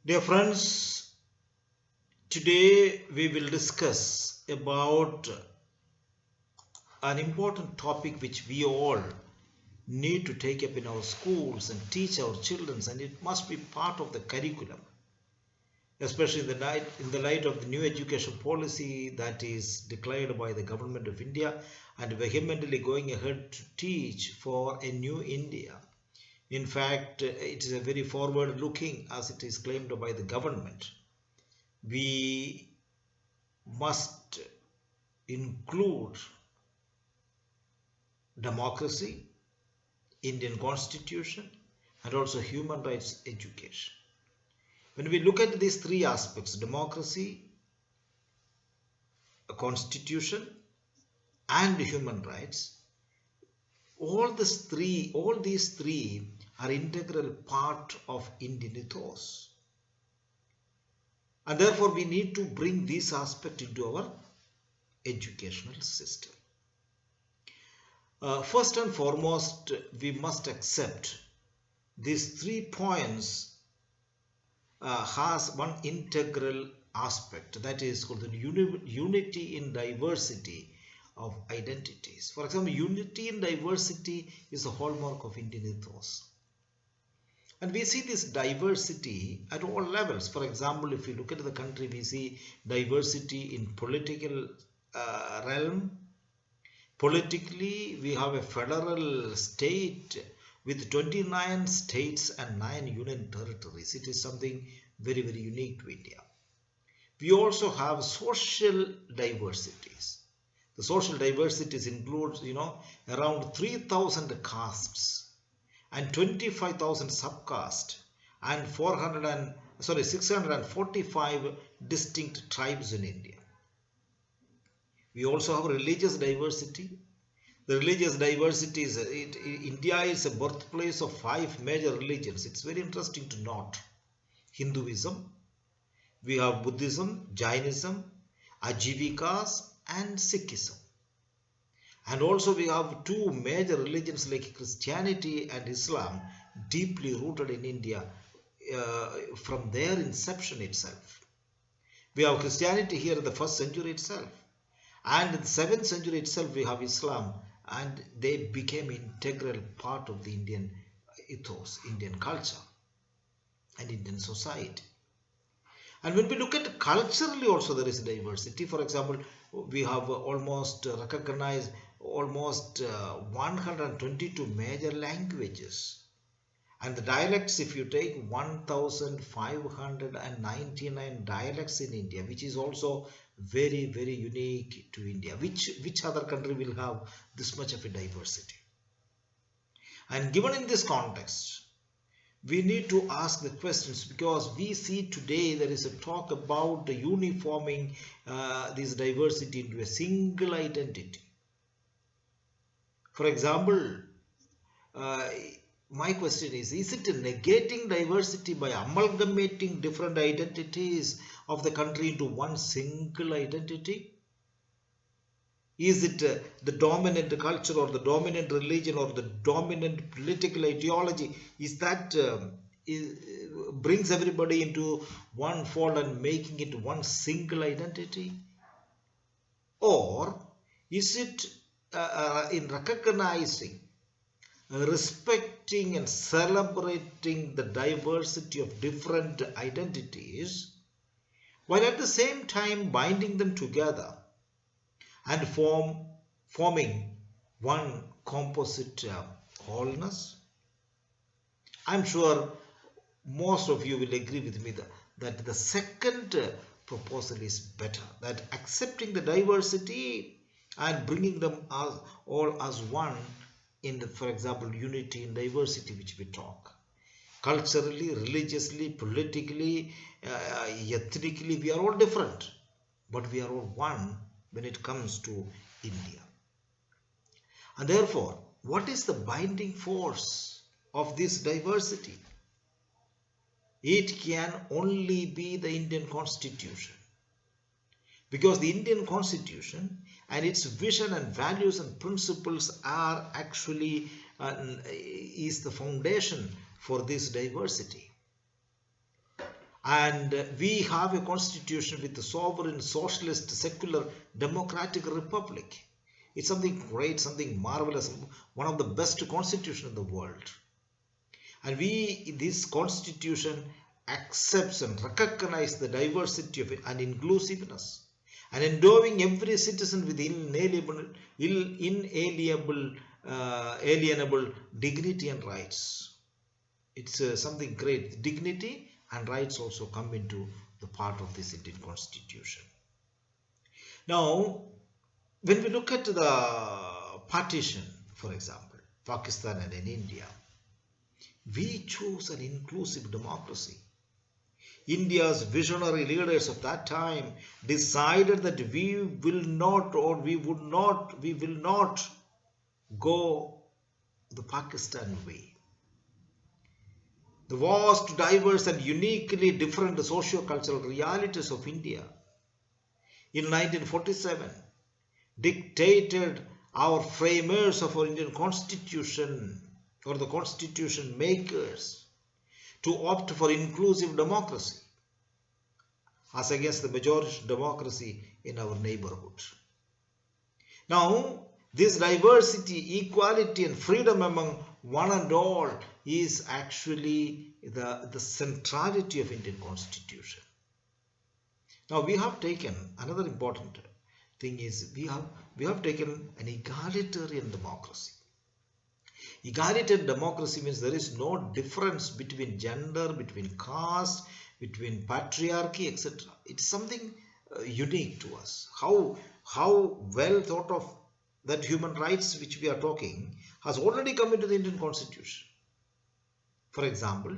Dear friends, today we will discuss about an important topic which we all need to take up in our schools and teach our children, and it must be part of the curriculum, especially in the light of the new education policy that is declared by the government of India and vehemently going ahead to teach for a new India. In fact, it is a very forward looking as it is claimed by the government. We must include democracy, Indian constitution, and also human rights education. When we look at these three aspects, democracy, a constitution, and human rights, all these three are integral part of Indian ethos. And therefore we need to bring this aspect into our educational system. First and foremost, we must accept these 3 points has one integral aspect, that is called the unity in diversity of identities. For example, unity in diversity is the hallmark of Indian ethos. And we see this diversity at all levels. For example, if you look at the country, we see diversity in political realm. Politically, we have a federal state with 29 states and 9 union territories. It is something very, very unique to India. We also have social diversities. The social diversities includes, around 3,000 castes and 25,000 subcastes and 645 distinct tribes in India. We also have religious diversity. The religious diversity is, India is a birthplace of 5 major religions. It's very interesting to note. Hinduism, we have Buddhism, Jainism, Ajivikas, and Sikhism. And also we have 2 major religions like Christianity and Islam, deeply rooted in India from their inception itself. We have Christianity here in the 1st century itself. And in the 7th century itself we have Islam, and they became integral part of the Indian ethos, Indian culture and Indian society. And when we look at culturally also there is diversity. For example, we have recognized almost 122 major languages. And the dialects, if you take 1,599 dialects in India, which is also very, very unique to India. Which other country will have this much of a diversity? And given in this context, we need to ask the questions, because we see today there is a talk about the uniforming this diversity into a single identity. For example, my question is it negating diversity by amalgamating different identities of the country into one single identity? Is it the dominant culture or the dominant religion or the dominant political ideology? Is that brings everybody into one fold and making it one single identity? Or is it in recognizing, respecting and celebrating the diversity of different identities, while at the same time binding them together and forming one composite wholeness? I'm sure most of you will agree with me that the second proposal is better, that accepting the diversity and bringing them all as one in the, for example, unity in diversity which we talk. Culturally, religiously, politically, ethnically, we are all different, but we are all one when it comes to India. And therefore, what is the binding force of this diversity? It can only be the Indian Constitution, because the Indian Constitution and its vision and values and principles are actually is the foundation for this diversity. And we have a constitution with a sovereign, socialist, secular, democratic republic. It's something great, something marvelous, one of the best constitutions in the world. And this constitution accepts and recognizes the diversity of it and inclusiveness, and endowing every citizen with alienable dignity and rights. It's something great. Dignity and rights also come into the part of this Indian constitution. Now, when we look at the partition, for example, Pakistan and in India, we chose an inclusive democracy. India's visionary leaders of that time decided that we will not go the Pakistan way. The vast, diverse and uniquely different socio-cultural realities of India in 1947 dictated our framers of our Indian constitution, or the constitution makers, to opt for inclusive democracy as against the majority democracy in our neighborhood. Now, this diversity, equality and freedom among one and all is actually the centrality of Indian constitution. Now, we have taken another important thing is we have taken an egalitarian democracy. Egalitarian democracy means there is no difference between gender, between caste, between patriarchy, etc. It's something unique to us. How well thought of that human rights which we are talking has already come into the Indian constitution. For example,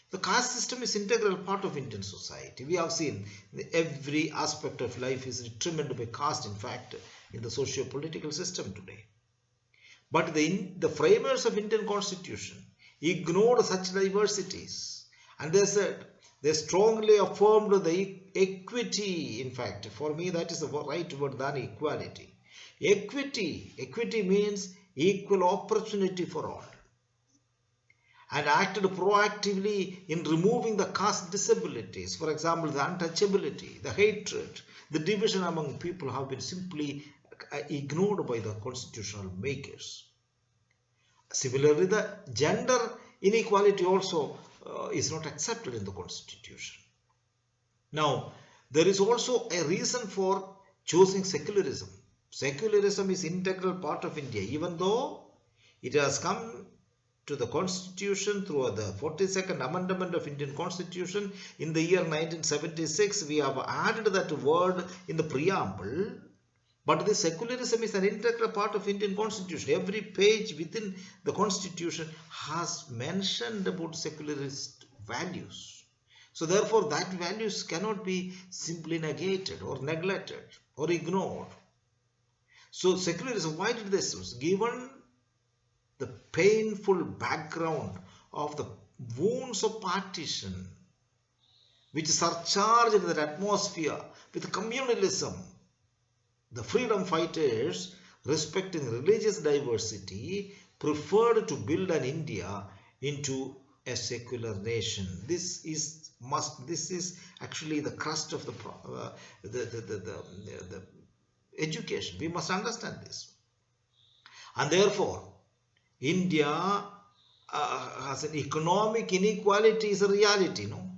the caste system is an integral part of Indian society. We have seen every aspect of life is determined by caste, in fact, in the socio-political system today. But the framers of Indian constitution ignored such diversities, and they strongly affirmed the equity. In fact, for me that is the right word than equality. Equity means equal opportunity for all, and acted proactively in removing the caste disabilities. For example, the untouchability, the hatred, the division among people have been simply ignored by the constitutional makers. Similarly, the gender inequality also is not accepted in the constitution. Now, there is also a reason for choosing secularism. Secularism is an integral part of India, even though it has come to the constitution through the 42nd amendment of Indian constitution in the year 1976. We have added that word in the preamble. But the secularism is an integral part of Indian constitution. Every page within the constitution has mentioned about secularist values. So therefore that values cannot be simply negated or neglected or ignored. So secularism, why did this? Given the painful background of the wounds of partition, which surcharged that atmosphere with communalism, the freedom fighters, respecting religious diversity, preferred to build an India into a secular nation. This is actually the crust of the education. We must understand this, and therefore, India has an economic inequality is a reality. No,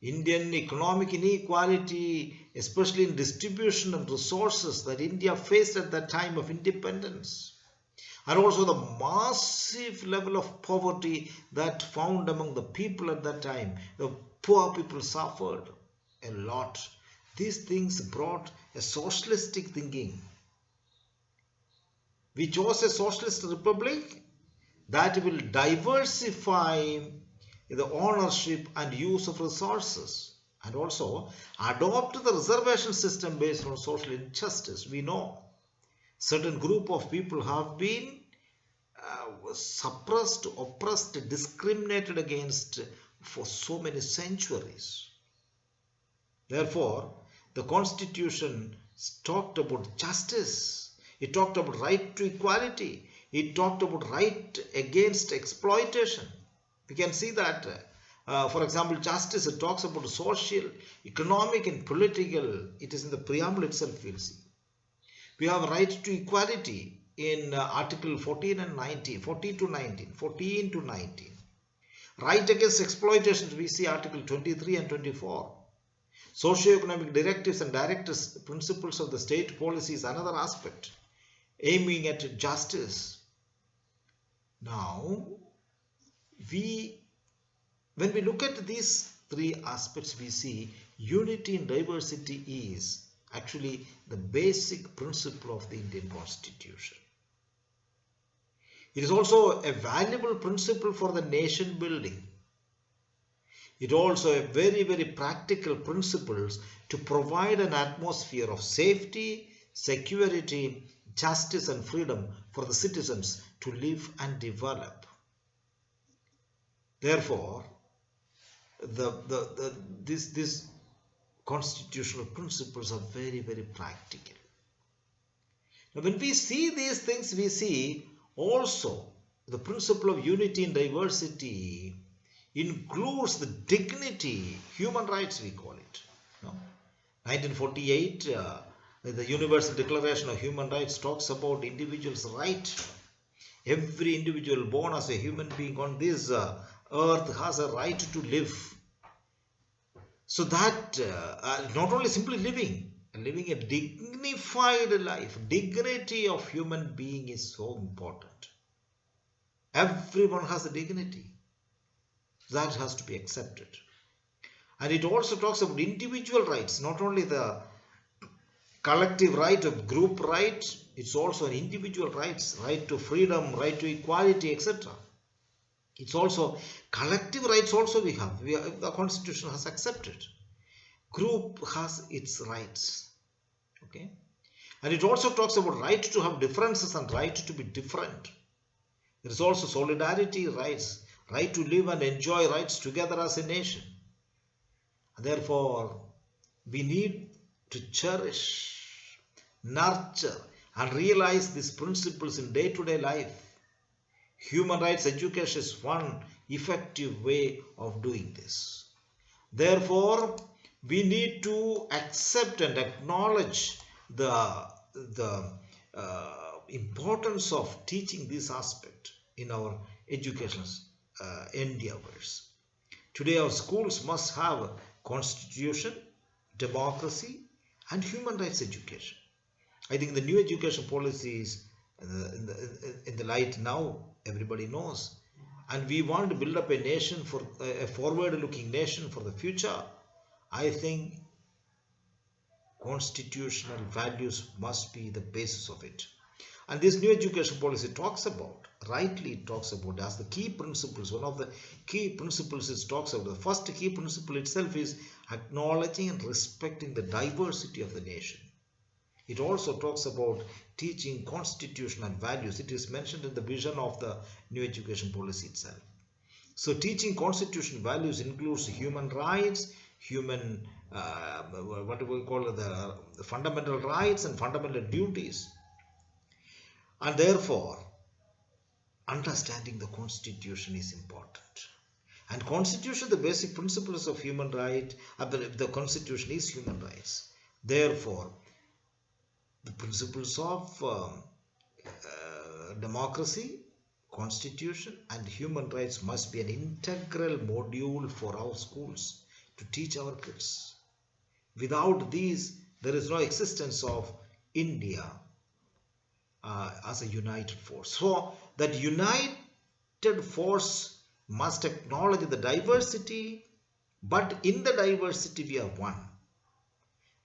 Indian economic inequality, especially in distribution of resources, that India faced at that time of independence, and also the massive level of poverty that found among the people at that time. The poor people suffered a lot. These things brought a socialistic thinking. We chose a socialist republic that will diversify the ownership and use of resources, and also adopt the reservation system based on social injustice. We know certain group of people have been suppressed, oppressed, discriminated against for so many centuries. Therefore, the constitution talked about justice. It talked about right to equality. It talked about right against exploitation. We can see that For example, justice, it talks about social, economic and political. It is in the preamble itself, we'll see. We have right to equality in Article 14 and 19, 14 to 19, 14 to 19. Right against exploitation, we see Article 23 and 24. Socio-economic directives and directives principles of the state policy is another aspect, aiming at justice. Now, when we look at these three aspects, we see unity in diversity is actually the basic principle of the Indian Constitution. It is also a valuable principle for the nation building. It also a very, very practical principles to provide an atmosphere of safety, security, justice and freedom for the citizens to live and develop. Therefore, these constitutional principles are very, very practical. Now, when we see these things, we see also the principle of unity and diversity includes the dignity, human rights we call it. 1948, the Universal Declaration of Human Rights talks about individuals' right. Every individual born as a human being on this earth has a right to live. So that not only simply living a dignified life, dignity of human being is so important. Everyone has a dignity. That has to be accepted. And it also talks about individual rights, not only the collective right of group rights, it's also an individual rights, right to freedom, right to equality, etc. It's also collective rights also we have the Constitution has accepted. Group has its rights. Okay. And it also talks about right to have differences and right to be different. There is also solidarity rights, right to live and enjoy rights together as a nation. And therefore, we need to cherish, nurture and realize these principles in day-to-day life. Human rights education is one effective way of doing this. Therefore, we need to accept and acknowledge the importance of teaching this aspect in our education endeavors. Today, our schools must have constitution, democracy, and human rights education. I think the new education policies in the light now, everybody knows. And we want to build up a nation, for a forward-looking nation for the future. I think constitutional values must be the basis of it. And this new education policy rightly talks about as the key principles. One of the key principles it talks about. The first key principle itself is acknowledging and respecting the diversity of the nation. It also talks about teaching constitutional values. It is mentioned in the vision of the new education policy itself. So teaching constitutional values includes human rights, what do we call the fundamental rights and fundamental duties. And therefore, understanding the Constitution is important. And Constitution, the basic principles of human right, the Constitution is human rights. Therefore, the principles of democracy, Constitution and human rights must be an integral module for our schools to teach our kids. Without these, there is no existence of India as a united force. So that united force must acknowledge the diversity, but in the diversity we are one.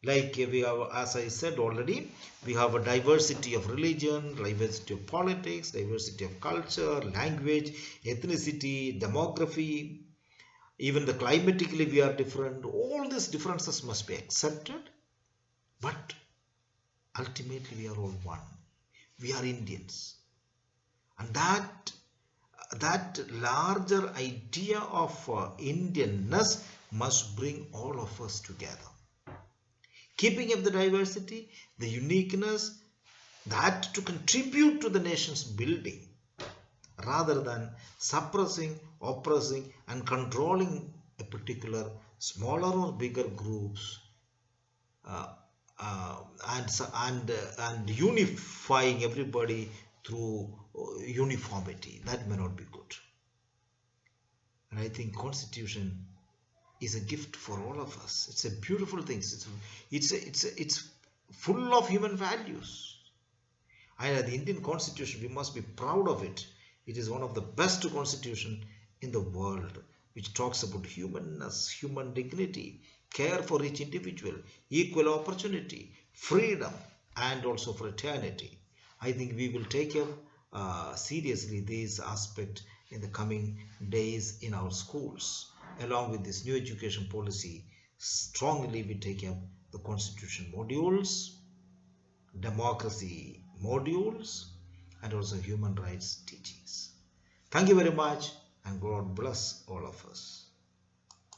Like we have, as I said already, we have a diversity of religion, diversity of politics, diversity of culture, language, ethnicity, demography, even the climatically we are different. All these differences must be accepted, but ultimately we are all one. We are Indians. And that larger idea of Indianness must bring all of us together. Keeping up the diversity, the uniqueness, that to contribute to the nation's building. rather than suppressing, oppressing, and controlling a particular smaller or bigger groups, uh, uh, and unifying everybody through uniformity. That may not be good. And I think Constitution is a gift for all of us. It's a beautiful thing. It's full of human values. And the Indian Constitution, we must be proud of it. It is one of the best constitution in the world, which talks about humanness, human dignity, care for each individual, equal opportunity, freedom, and also fraternity. I think we will take up seriously this aspect in the coming days in our schools. Along with this new education policy, strongly we take up the constitution modules, democracy modules, and also human rights teachings. Thank you very much, and God bless all of us.